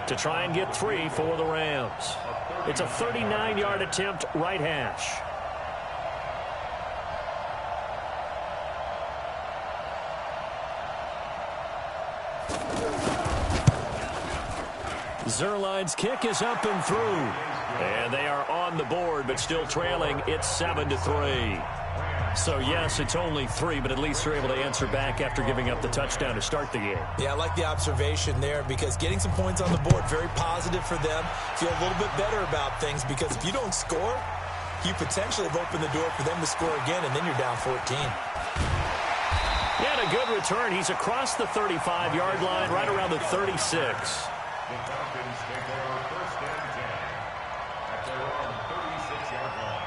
to try and get 3 for the Rams. It's a 39-yard attempt, right hash. Zerline's kick is up and through. And they are on the board, but still trailing. It's 7-3. So, yes, it's only 3, but at least they're able to answer back after giving up the touchdown to start the game. Yeah, I like the observation there because getting some points on the board, very positive for them. Feel a little bit better about things because if you don't score, you potentially have opened the door for them to score again, and then you're down 14. And a good return. He's across the 35-yard line, right around the 36. The Falcons take over first and 10 at their own 36-yard line.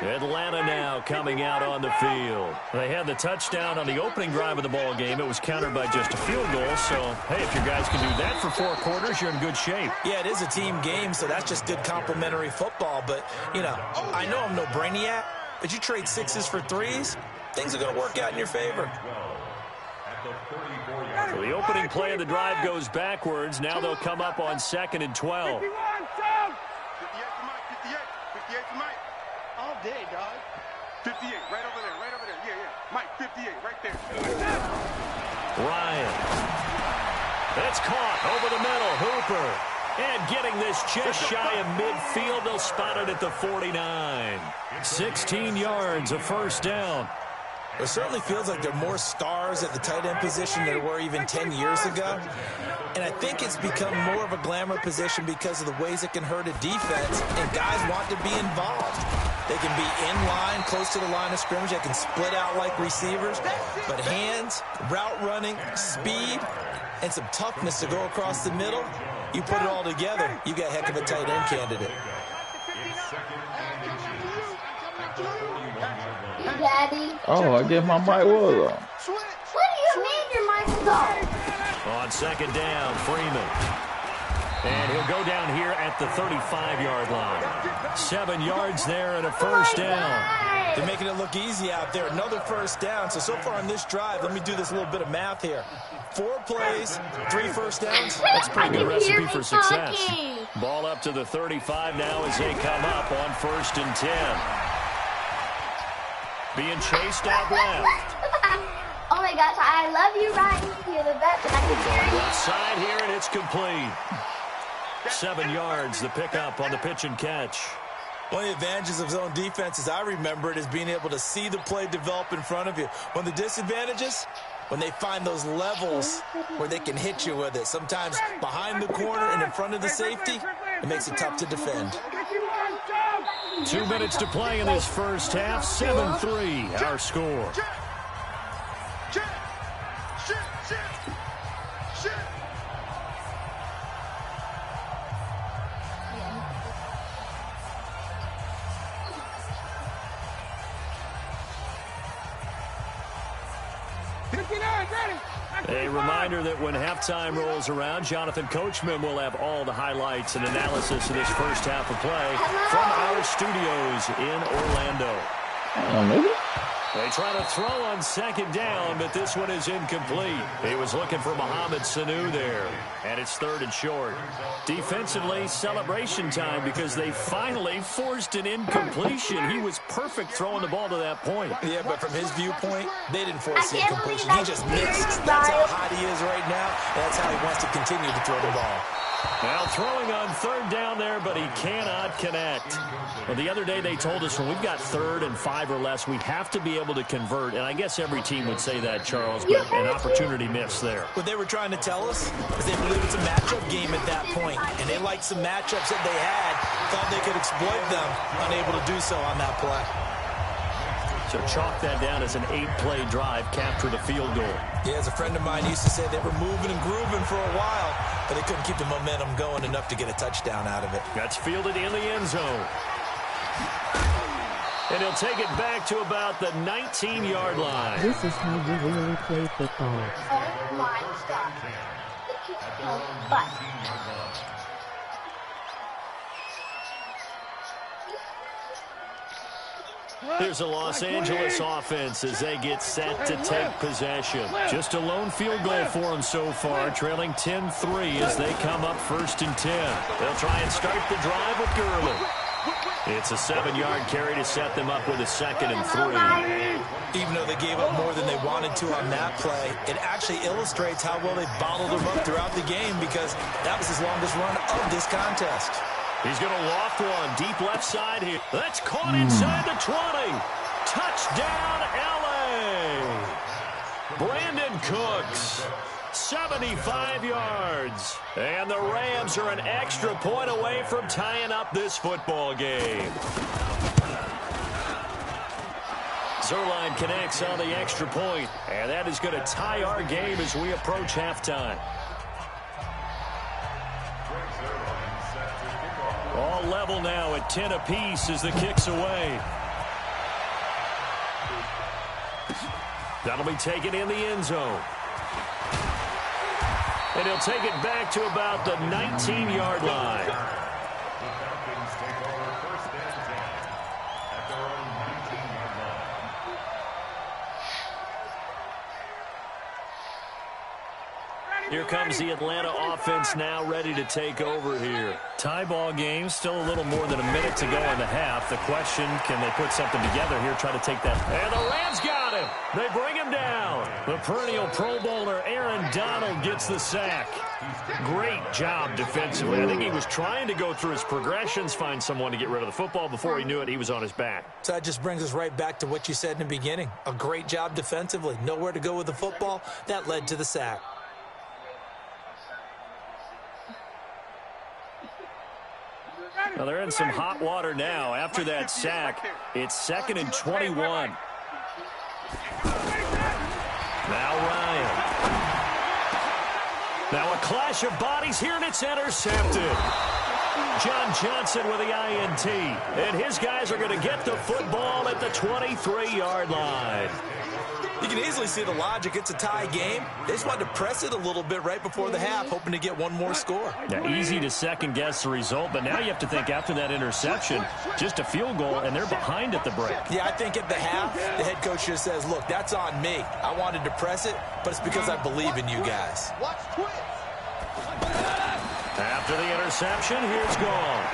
Atlanta now coming out on the field. They had the touchdown on the opening drive of the ball game. It was countered by just a field goal. So, hey, if your guys can do that for 4 quarters, you're in good shape. Yeah, it is a team game, so that's just good complimentary football. But, you know, I know I'm no brainiac, but you trade 6s for 3s, things are going to work out in your favor. So the opening play of the drive goes backwards. Now they'll come up on 2nd and 12. 58 to Mike. All day, dog. 58, right over there. Yeah. Mike, 58, right there. Ryan. It's caught over the middle. Hooper. And getting this just shy of midfield. They'll spot it at the 49. 16 yards, a first down. It certainly feels like there are more stars at the tight end position than there were even 10 years ago. And I think it's become more of a glamour position because of the ways it can hurt a defense, and guys want to be involved. They can be in line, close to the line of scrimmage. They can split out like receivers. But hands, route running, speed, and some toughness to go across the middle, you put it all together, you got a heck of a tight end candidate. Daddy. Oh, I guess my mic was on. What do you mean your mic is on? On 2nd down, Freeman. And he'll go down here at the 35-yard line. 7 yards there and a first down. They're making it look easy out there. Another first down. So far on this drive, let me do this little bit of math here. 4 plays, 3 first downs. That's a pretty good recipe for success. Ball up to the 35 now as they come up on 1st and 10. Being chased out left. Oh my gosh, I love you, Ryan. You're the best. I can hear you. Left side here, and it's complete. 7 yards, the pickup on the pitch and catch. One of the advantages of zone defense, as I remember it, is being able to see the play develop in front of you. One of the disadvantages, when they find those levels where they can hit you with it. Sometimes behind the corner and in front of the safety, it makes it tough to defend. 2 minutes to play in this first half. 7-3, our score. A reminder that when halftime rolls around, Jonathan Coachman will have all the highlights and analysis of this first half of play from our studios in Orlando. Maybe. They try to throw on 2nd down, but this one is incomplete. He was looking for Mohamed Sanu there, and it's 3rd and short. Defensively, celebration time because they finally forced an incompletion. He was perfect throwing the ball to that point. Yeah, but from his viewpoint, they didn't force the incompletion. He just missed. That's how hot he is right now, and that's how he wants to continue to throw the ball. Now throwing on 3rd down there, but he cannot connect. Well, the other day they told us when we've got 3rd and 5 or less, we have to be able to convert. And I guess every team would say that, Charles, but an opportunity missed there. What they were trying to tell us is they believe it's a matchup game at that point, and they liked some matchups that they had, thought they could exploit them, unable to do so on that play. So chalk that down as an 8-play drive, capture the field goal. Yeah, as a friend of mine used to say, they were moving and grooving for a while, but they couldn't keep the momentum going enough to get a touchdown out of it. That's fielded in the end zone. And he'll take it back to about the 19-yard line. This is how you really play football. Oh my God. Here's the Los Angeles offense as they get set to take possession. Just a lone field goal for them so far, trailing 10-3 as they come up 1st and 10. They'll try and start the drive with Gurley. It's a 7-yard carry to set them up with a 2nd and 3. Even though they gave up more than they wanted to on that play, it actually illustrates how well they bottled them up throughout the game because that was his longest run of this contest. He's going to loft one deep left side here. That's caught inside the 20. Touchdown, L.A. Brandon Cooks, 75 yards. And the Rams are an extra point away from tying up this football game. Zerline connects on the extra point, and that is going to tie our game as we approach halftime. All level now at 10 apiece as the kick's away. That'll be taken in the end zone. And he'll take it back to about the 19-yard line. The Falcons take over 1st and 10 at their own 19-yard line. Here comes the Atlanta offense now ready to take over here. Tie ball game, still a little more than a minute to go in the half. The question, can they put something together here, try to take that. And the Rams got him. They bring him down. The perennial Pro Bowler Aaron Donald gets the sack. Great job defensively. I think he was trying to go through his progressions, find someone to get rid of the football. Before he knew it, he was on his back. So that just brings us right back to what you said in the beginning. A great job defensively. Nowhere to go with the football. That led to the sack. Well, they're in some hot water now. After that sack, it's 2nd and 21. Now Ryan. Now a clash of bodies here, and it's intercepted. John Johnson with the INT. And his guys are going to get the football at the 23-yard line. You can easily see the logic. It's a tie game. They just wanted to press it a little bit right before the half, hoping to get one more score. Yeah, easy to second-guess the result, but now you have to think after that interception, just a field goal, and they're behind at the break. Yeah, I think at the half, the head coach just says, look, that's on me. I wanted to press it, but it's because I believe in you guys. After the interception, here's Goff.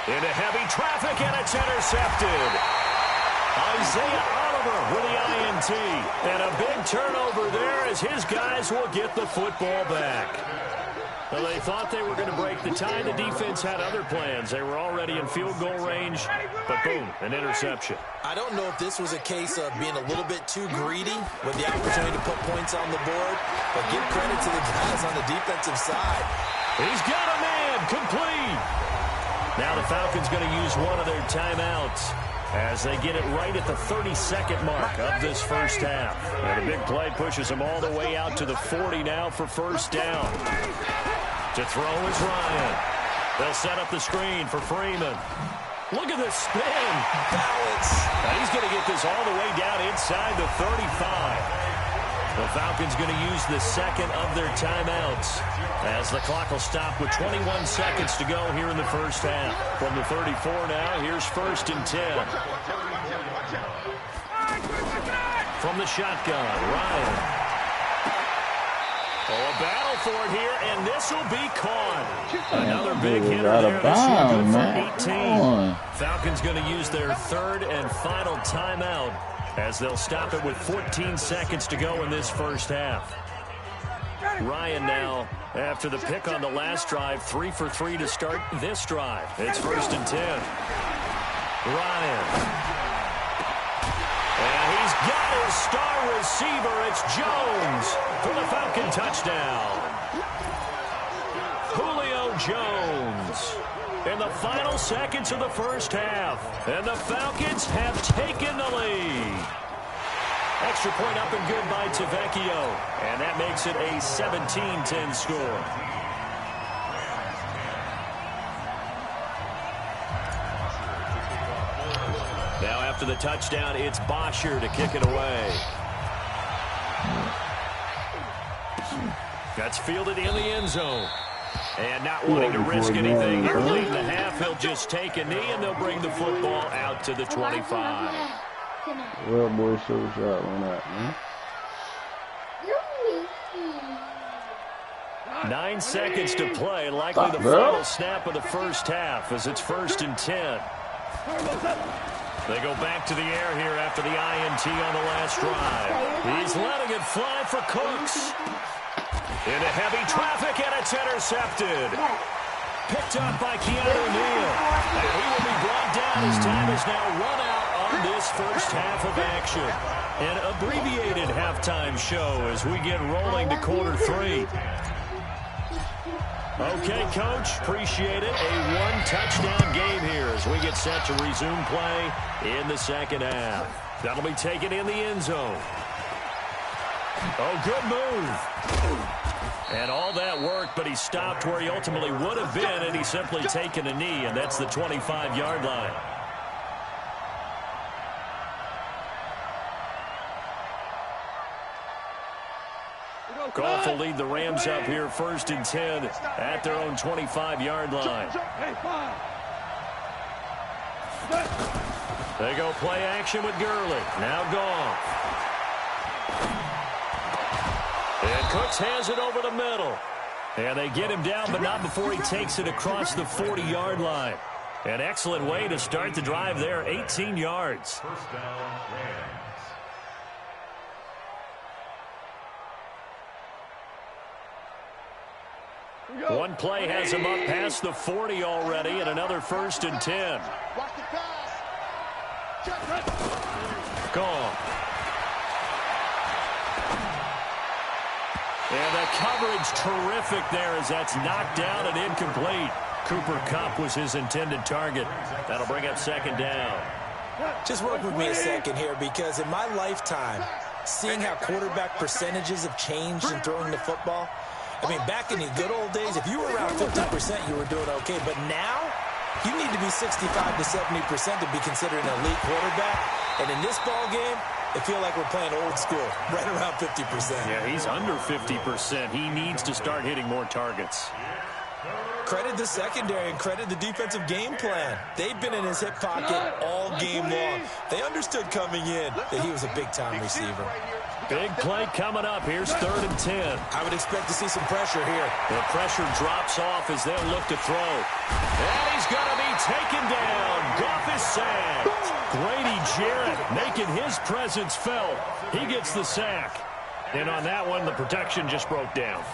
Into heavy traffic, and it's intercepted. Isaiah Oliver with the INT. And a big turnover there as his guys will get the football back. Well, they thought they were going to break the tie. The defense had other plans. They were already in field goal range, but boom, an interception. I don't know if this was a case of being a little bit too greedy with the opportunity to put points on the board, but give credit to the guys on the defensive side. He's got a man, complete. Now the Falcons going to use one of their timeouts as they get it right at the 32nd mark of this first half. And the big play pushes them all the way out to the 40 now for first down. To throw is Ryan. They'll set up the screen for Freeman. Look at this spin. Balance. Now he's going to get this all the way down inside the 35. The Falcons going to use the second of their timeouts as the clock will stop with 21 seconds to go here in the first half. From the 34 now, here's 1st and 10. From the shotgun, Ryan. Oh, a battle for it here, and this will be caught. Another big hitter there. This should go for 18. Falcons going to use their third and final timeout as they'll stop it with 14 seconds to go in this first half. Ryan now, after the pick on the last drive, 3 for 3 to start this drive. It's 1st and 10. Ryan. And he's got his star receiver. It's Jones for the Falcon touchdown. Julio Jones in the final seconds of the first half. And the Falcons have taken the lead. Extra point up and good by Tavecchio. And that makes it a 17-10 score. Now after the touchdown, it's Bosher to kick it away. That's fielded in the end zone. And not wanting to risk anything here late in the half, he'll just take a knee, and they'll bring the football out to the 25. Well, boy, show shot on that, man. 9 seconds to play, likely the final snap of the first half as it's 1st and 10. They go back to the air here after the INT on the last drive. He's letting it fly for Cooks. Into heavy traffic, and it's intercepted. Picked up by Keanu Neal. And he will be brought down as time is now run out on this first half of action. An abbreviated halftime show as we get rolling to quarter 3. Okay, Coach, appreciate it. A one-touchdown game here as we get set to resume play in the second half. That'll be taken in the end zone. Oh, good move. And all that worked, but he stopped where he ultimately would have been, and he's simply taken a knee, and that's the 25-yard line. Goff will lead the Rams up here 1st and 10 at their own 25-yard line. They go play action with Gurley. Now Goff. And Cooks has it over the middle. And they get him down, but not before he takes it across the 40-yard line. An excellent way to start the drive there, 18 yards. First down, Rams. One play has him up past the 40 already, and another 1st and 10. Gone. And the coverage terrific there as that's knocked down and incomplete. Cooper Kupp was his intended target. That'll bring up 2nd down. Just work with me a second here, because in my lifetime, seeing how quarterback percentages have changed in throwing the football, I mean, back in the good old days, if you were around 50%, you were doing okay. But now, you need to be 65 to 70% to be considered an elite quarterback. And in this ball game, I feel like we're playing old school, right around 50%. Yeah, he's under 50%. He needs to start hitting more targets. Credit the secondary and credit the defensive game plan. They've been in his hip pocket all game long. They understood coming in that he was a big-time receiver. Big play coming up. Here's 3rd and 10. I would expect to see some pressure here. The pressure drops off as they'll look to throw. And he's going to be taken down. Goff is sacked. Grady Jarrett making his presence felt. He gets the sack. And on that one, the protection just broke down.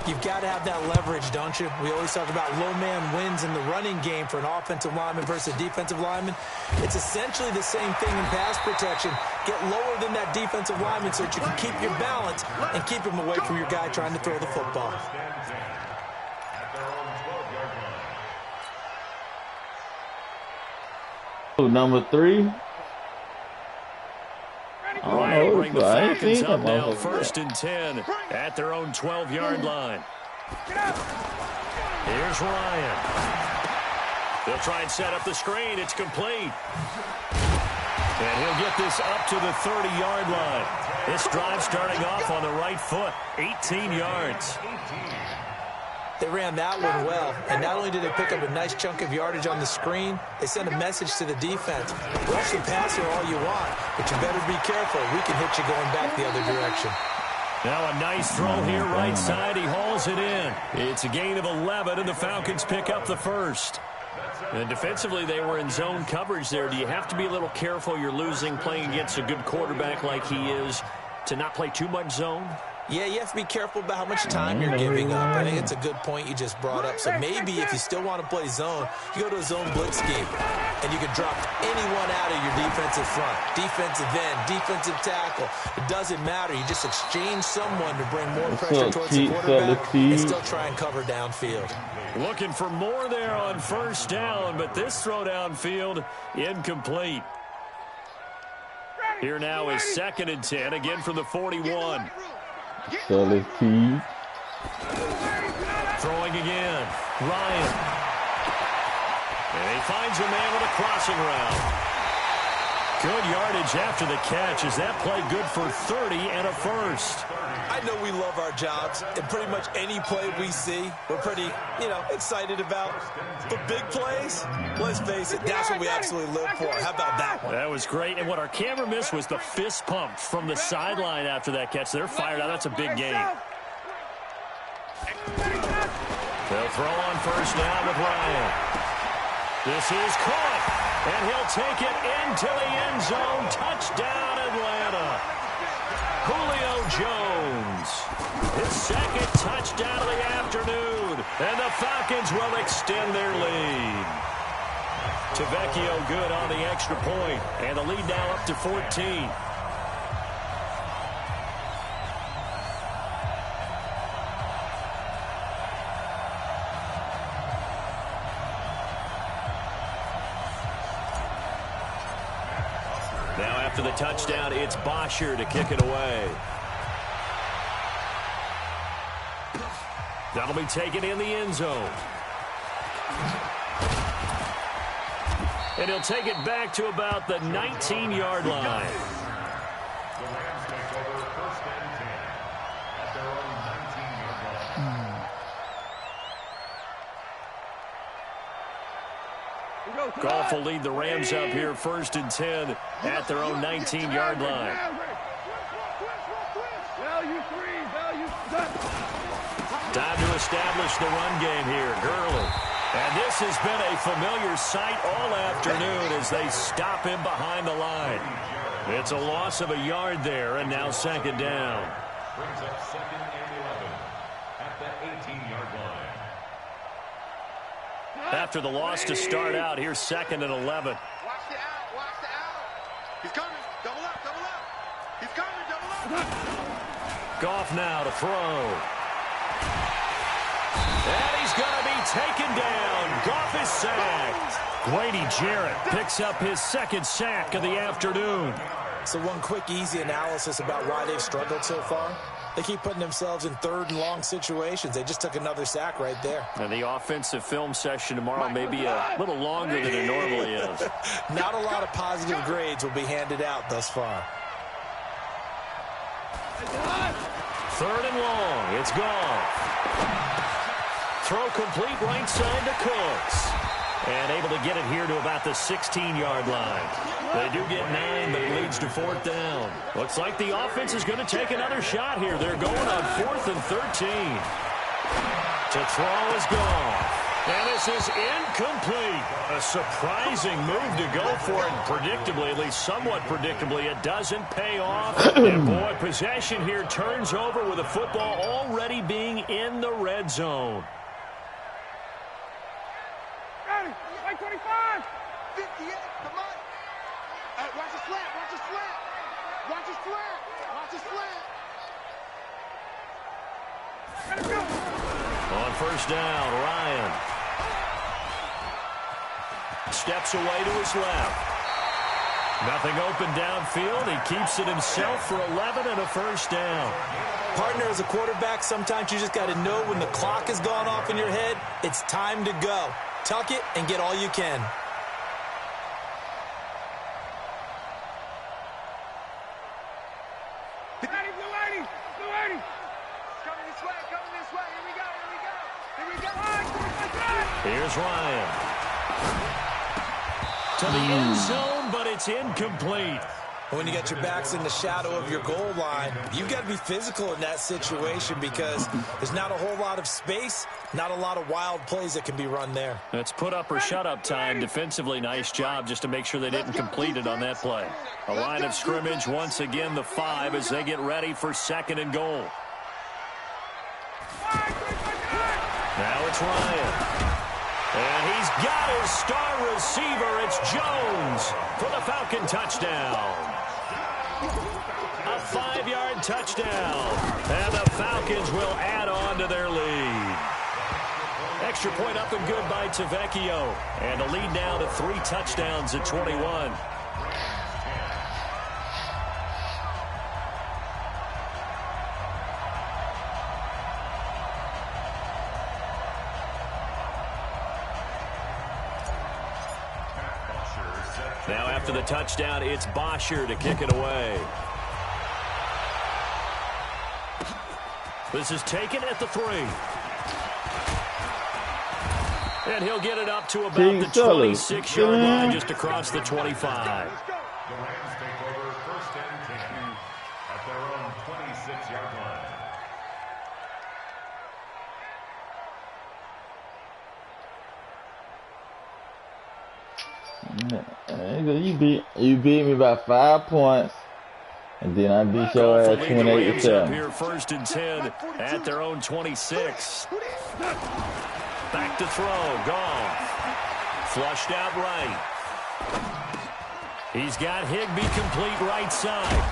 You've got to have that leverage, don't you? We always talk about low man wins in the running game for an offensive lineman versus a defensive lineman. It's essentially the same thing in pass protection. Get lower than that defensive lineman so that you can keep your balance and keep him away from your guy trying to throw the football. Number 3. Ryan bring the Falcons up now, 1st and 10 at their own 12-yard line. Here's Ryan. They'll try and set up the screen. It's complete. And he'll get this up to the 30-yard line. This drive starting off on the right foot, 18 yards. They ran that one well, and not only did they pick up a nice chunk of yardage on the screen, they sent a message to the defense. Rush the passer all you want, but you better be careful. We can hit you going back the other direction. Now a nice throw here right side. He hauls it in. It's a gain of 11, and the Falcons pick up the first. And defensively, they were in zone coverage there. Do you have to be a little careful? You're losing playing against a good quarterback like he is to not play too much zone? Yeah, you have to be careful about how much time you're giving up. I think it's a good point you just brought up. So maybe if you still want to play zone, you go to a zone blitz scheme, and you can drop anyone out of your defensive front, defensive end, defensive tackle. It doesn't matter. You just exchange someone to bring more pressure towards the quarterback and still try and cover downfield. Looking for more there on 1st down, but this throw downfield incomplete. Here now is 2nd and 10, again from the 41. Solid team. Throwing again. Ryan. And he finds a man with a crossing route. Good yardage after the catch. Is that play good for 30 and a first? I I know we love our jobs, and pretty much any play we see, we're pretty, excited about. But big plays, let's face it, that's what we absolutely live for. How about that one? That was great, and what our camera missed was the fist pump from the sideline after that catch. They're fired out. That's a big game. They'll throw on first down with Ryan. This is caught, and he'll take it into the end zone. Touchdown, Atlanta. Julio Jones, his second touchdown of the afternoon, and the Falcons will extend their lead. Tavecchio good on the extra point, and the lead now up to 14. Now after the touchdown, it's Bosher to kick it away. That'll be taken in the end zone. And he'll take it back to about the 19-yard line. The Rams take over first and 10 at their own 19-yard line. Goff will lead the Rams up here first and 10 at their own 19-yard line. Time to establish the run game here. Gurley. And this has been a familiar sight all afternoon as they stop him behind the line. It's a loss of a yard there, and now second down. Brings up second and 11 at the 18-yard line. After the loss to start out, here's second and 11. Watch the out. Watch the out. He's coming. Double up. Double up. He's coming. Double up. Goff now to throw. And he's going to be taken down. Goff is sacked. Grady Jarrett picks up his second sack of the afternoon. So one quick, easy analysis about why they've struggled so far. They keep putting themselves in third and long situations. They just took another sack right there. And the offensive film session tomorrow may be a little longer than it normally is. Not a lot of positive grades will be handed out thus far. Third and long. It's Goff. Throw complete right side to Cooks. And able to get it here to about the 16-yard line. They do get 9, but it leads to fourth down. Looks like the offense is going to take another shot here. They're going on 4th and 13. To throw is Goff. And this is incomplete. A surprising move to go for it. Predictably, at least somewhat predictably, it doesn't pay off. And boy, possession here turns over with the football already being in the red zone. 25. 58. Come on. Watch his slant. Watch his slant. Watch his slant. Watch his slant. On first down, Ryan steps away to his left. Nothing open downfield. He keeps it himself for 11 and a first down. Partner, as a quarterback, sometimes you just got to know when the clock has gone off in your head, it's time to go. Tuck it and get all you can. Here's Ryan. To the end zone, but it's incomplete. When you got your backs in the shadow of your goal line, you've got to be physical in that situation because there's not a whole lot of space, not a lot of wild plays that can be run there. That's put up or shut up time. Defensively, nice job just to make sure they didn't complete it on that play. A line of scrimmage, once again, the 5 as they get ready for second and goal. Now it's Ryan. And he's got his star receiver. It's Jones for the Falcon touchdown. A 5-yard touchdown. And the Falcons will add on to their lead. Extra point up and good by Tavecchio. And the lead now to 3 touchdowns at 21. Now after the touchdown, it's Bosher to kick it away. This is taken at the 3. And he'll get it up to about the 26-yard line, just across the 25. The Rams take over 1st and 10 at their own 26-yard line. You beat me by 5 points, and then I beat your ass 28-7. Here 1st and 10 at their own 26. Back to throw, Goff. Flushed out right. He's got Higbee complete right side.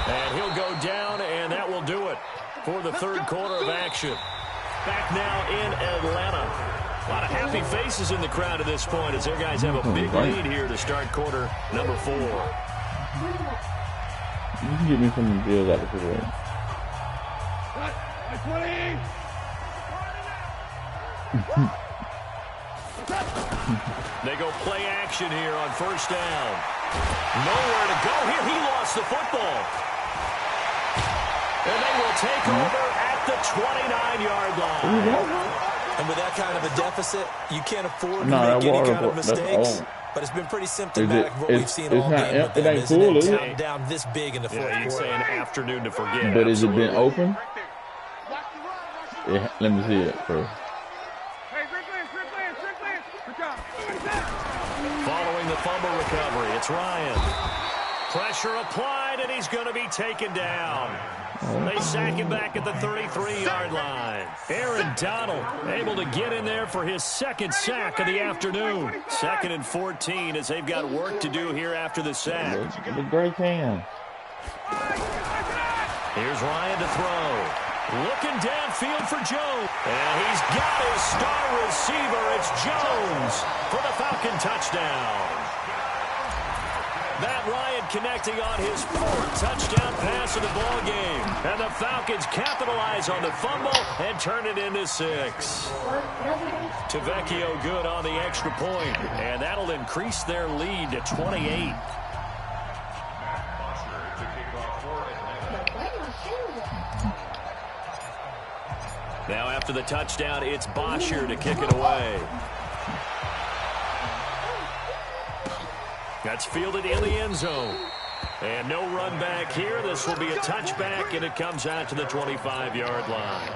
And he'll go down, and that will do it for the 3rd quarter of action. Back now in Atlanta. A lot of happy faces in the crowd at this point as their guys have a big lead here to start quarter number 4. You can get me some deals out of the way. They go play action here on 1st down. Nowhere to go here. He lost the football. And they will take over at the 29-yard line. And with that kind of a deficit, you can't afford to make any kind of mistakes. But it's been pretty symptomatic of what we've seen all game with them, isn't it? Counting down this big in the 4th quarter. You'd say an afternoon to forget. But has it been open? Yeah, let me see it first. Following the fumble recovery, it's Ryan. Pressure applied, and he's going to be taken down. They sack him back at the 33-yard line. Aaron Donald able to get in there for his 2nd sack of the afternoon. 2nd and 14 as they've got work to do here after the sack. The great hand. Here's Ryan to throw. Looking downfield for Jones. And he's got his star receiver. It's Jones for the Falcon touchdown. Matt Ryan connecting on his 4th touchdown pass of the ball game. And the Falcons capitalize on the fumble and turn it into 6. Tavecchio good on the extra point. And that'll increase their lead to 28. Now after the touchdown, it's Bosher to kick it away. That's fielded in the end zone. And no run back here. This will be a touchback, and it comes out to the 25-yard line.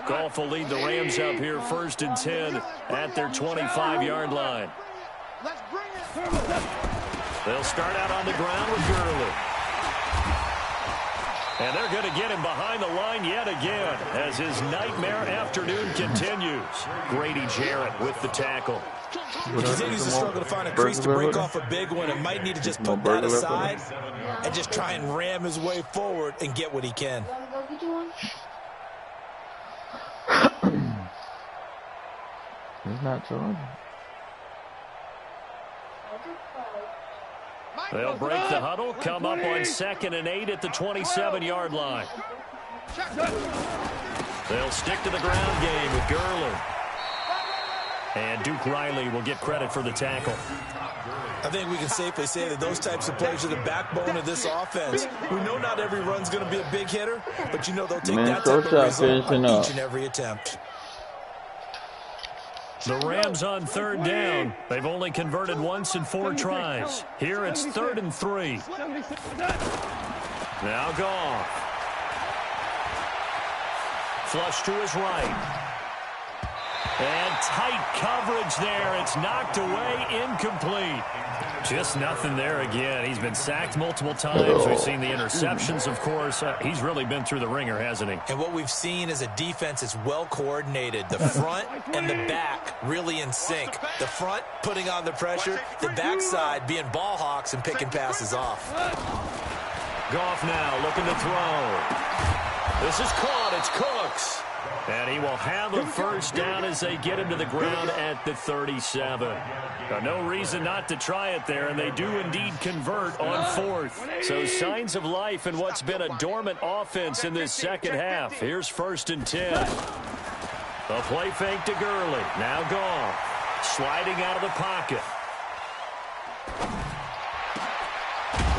Goff will lead the Rams up here 1st and 10 at their 25-yard line. They'll start out on the ground with Gurley. And they're going to get him behind the line yet again as his nightmare afternoon continues. Grady Jarrett with the tackle. He continues to struggle to find a crease to break off a big one and might need to just put that aside and just try and ram his way forward and get what he can. He's not charging. They'll break the huddle, come up on 2nd and 8 at the 27-yard line. They'll stick to the ground game with Gurley. And Duke Riley will get credit for the tackle. I think we can safely say that those types of players are the backbone of this offense. We know not every run's going to be a big hitter, but you know they'll take that type of result on each and every attempt. The Rams on 3rd down. They've only converted once in 4 tries. Here it's 3rd and 3. Now Goff. Flush to his right. And tight coverage there. It's knocked away, incomplete. Just nothing there again. He's been sacked multiple times. We've seen the interceptions, of course. He's really been through the ringer, hasn't he? And what we've seen is a defense that's well coordinated. The front and the back really in sync. The front putting on the pressure. The backside being ball hawks and picking passes off. Goff now looking to throw. This is caught. It's Cooks. And he will have a 1st down as they get him to the ground at the 37. No reason not to try it there, and they do indeed convert on 4th. So signs of life in what's been a dormant offense in this 2nd half. Here's 1st and 10. A play fake to Gurley. Now gone. Sliding out of the pocket.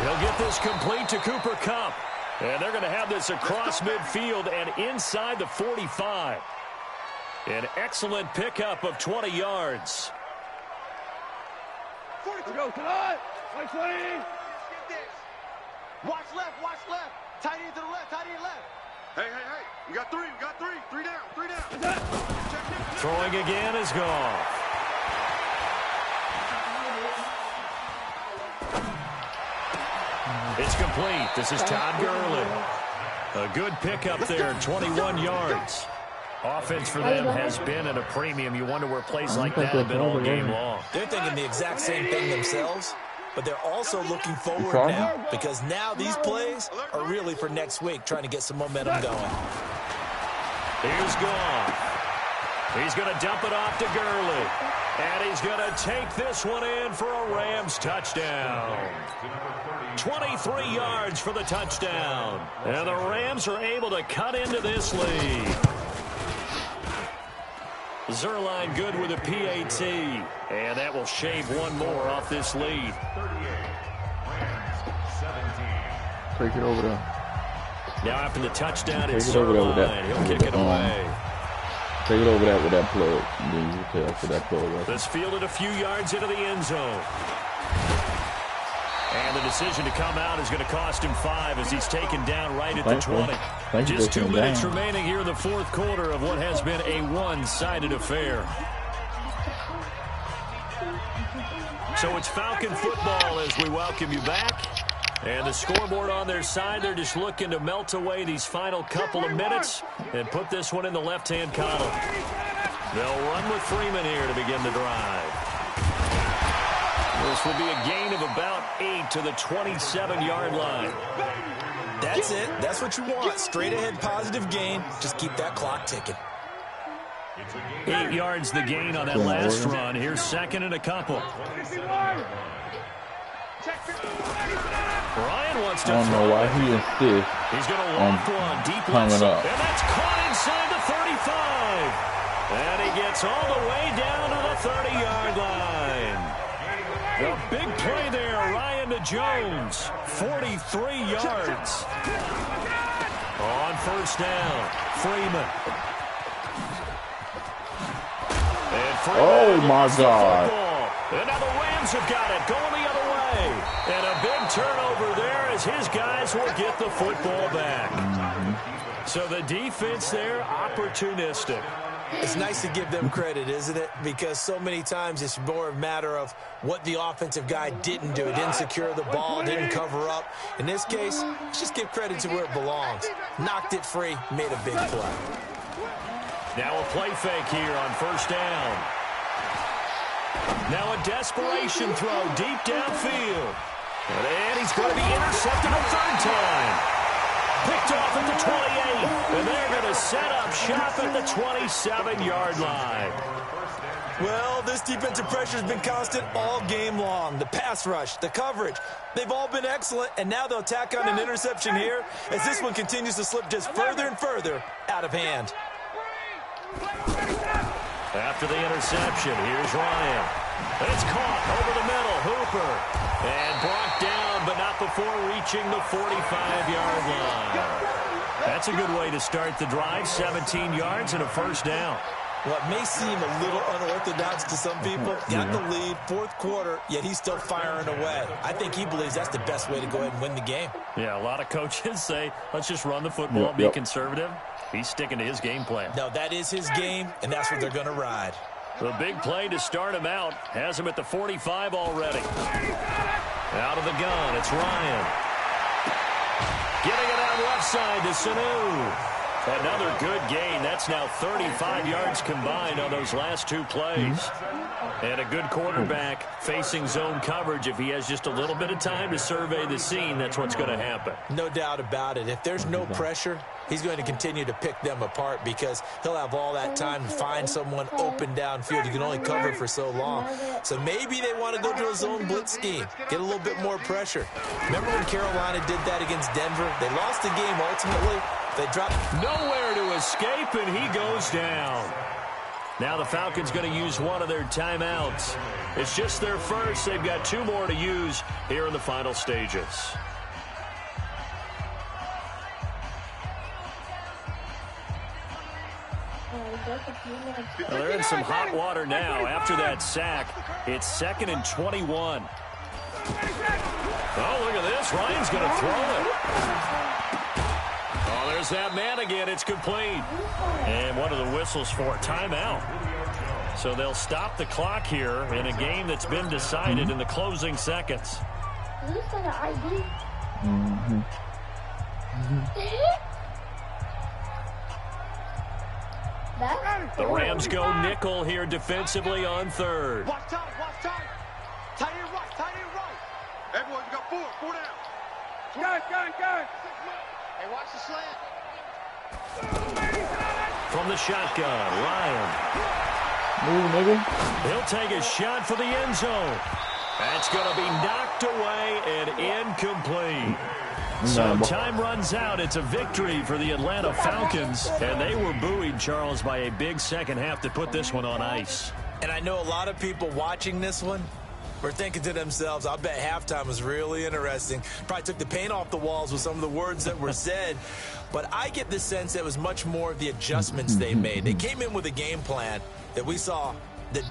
He'll get this complete to Cooper Kupp. And they're going to have this across midfield and inside the 45. An excellent pickup of 20 yards. Let's go, tonight. 20. Watch left. Tight end to the left, tight end left. Hey. We got three. Three down. Throwing again is gone. It's complete. This is Todd Gurley. A good pickup there, 21 yards. Offense for them has been at a premium. You wonder where plays like that have been all game long. They're thinking the exact same thing themselves, but they're also looking forward now because now these plays are really for next week, trying to get some momentum going. Here's Goff. He's going to dump it off to Gurley. And he's going to take this one in for a Rams touchdown. 23 yards for the touchdown. And the Rams are able to cut into this lead. Zerline good with a PAT. And that will shave one more off this lead. Take it over there. Now after the touchdown, it's Zerline. He'll kick it away. Take it over there with that plug. And then you tell for that plug. Right? This fielded a few yards into the end zone. And the decision to come out is going to cost him 5 as he's taken down right at the 20. Just 2 minutes remaining here in the fourth quarter of what has been a one-sided affair. So it's Falcon football as we welcome you back. And the scoreboard on their side, they're just looking to melt away these final couple of minutes and put this one in the left-hand column. They'll run with Freeman here to begin the drive. This will be a gain of about 8 to the 27-yard line. That's it. That's what you want. Straight ahead positive gain. Just keep that clock ticking. 8 yards the gain on that last run. Here's second and a couple. Ryan wants to I don't know why he insists. He's going to loft one deep left side. And that's caught inside the 35. And he gets all the way down to the 30-yard line. A big play there, Ryan to Jones. 43 yards. On first down, Freeman. And Freeman Oh, my God. And now the Rams have got it, going the other way. And a big turnover there as his guys will get the football back. So the defense there, opportunistic. It's nice to give them credit, isn't it? Because so many times it's more a matter of what the offensive guy didn't do. He didn't secure the ball, didn't cover up. In this case, let's just give credit to where it belongs. Knocked it free, made a big play. Now a play fake here on first down. Now a desperation throw deep downfield. And he's going to be intercepted a third time. Picked off at the 28. And they're going to set up shop at the 27-yard line. Well, this defensive pressure has been constant all game long. The pass rush, the coverage, they've all been excellent. And now they'll tack on an interception here as this one continues to slip just further and further out of hand. After the interception, here's Ryan. It's caught over the middle. Hooper. And brought down, but not before reaching the 45-yard line. That's a good way to start the drive. 17 yards and a first down. What may seem a little unorthodox to some people, got the lead, fourth quarter, yet he's still firing away. I think he believes that's the best way to go ahead and win the game. Yeah, a lot of coaches say, let's just run the football, be conservative. He's sticking to his game plan. No, that is his game, and that's what they're going to ride. The big play to start him out has him at the 45 already. Out of the gun, it's Ryan. Getting it out left side to Sanu. Another good gain. That's now 35 yards combined on those last two plays. And a good quarterback facing zone coverage. If he has just a little bit of time to survey the scene, that's what's going to happen. No doubt about it. If there's no pressure, he's going to continue to pick them apart because he'll have all that time to find someone open downfield. You can only cover for so long. So maybe they want to go to a zone blitz scheme, get a little bit more pressure. Remember when Carolina did that against Denver? They lost the game ultimately. They dropped. Nowhere to escape, and he goes down. Now the Falcons going to use one of their timeouts. It's just their first. They've got 2 more to use here in the final stages. Well, they're in some hot water now. After that sack, it's 2nd and 21. Oh, look at this. Ryan's going to throw it. Oh, there's that man again. It's complete. And one of the whistles for a timeout. So they'll stop the clock here in a game that's been decided in the closing seconds. The Rams go nickel here defensively on 3rd. Watch tight, watch tight. Tight end right, tight end right. Everyone, you got 4 down. Gun. Hey, watch the slant. From the shotgun, Ryan. Move, nigga. He'll take a shot for the end zone. That's going to be knocked away and incomplete. So time runs out. It's a victory for the Atlanta Falcons. And they were buoyed, Charles, by a big second half to put this one on ice. And I know a lot of people watching this one were thinking to themselves, I bet halftime was really interesting. Probably took the paint off the walls with some of the words that were said. But I get the sense that it was much more of the adjustments they made. They came in with a game plan that we saw that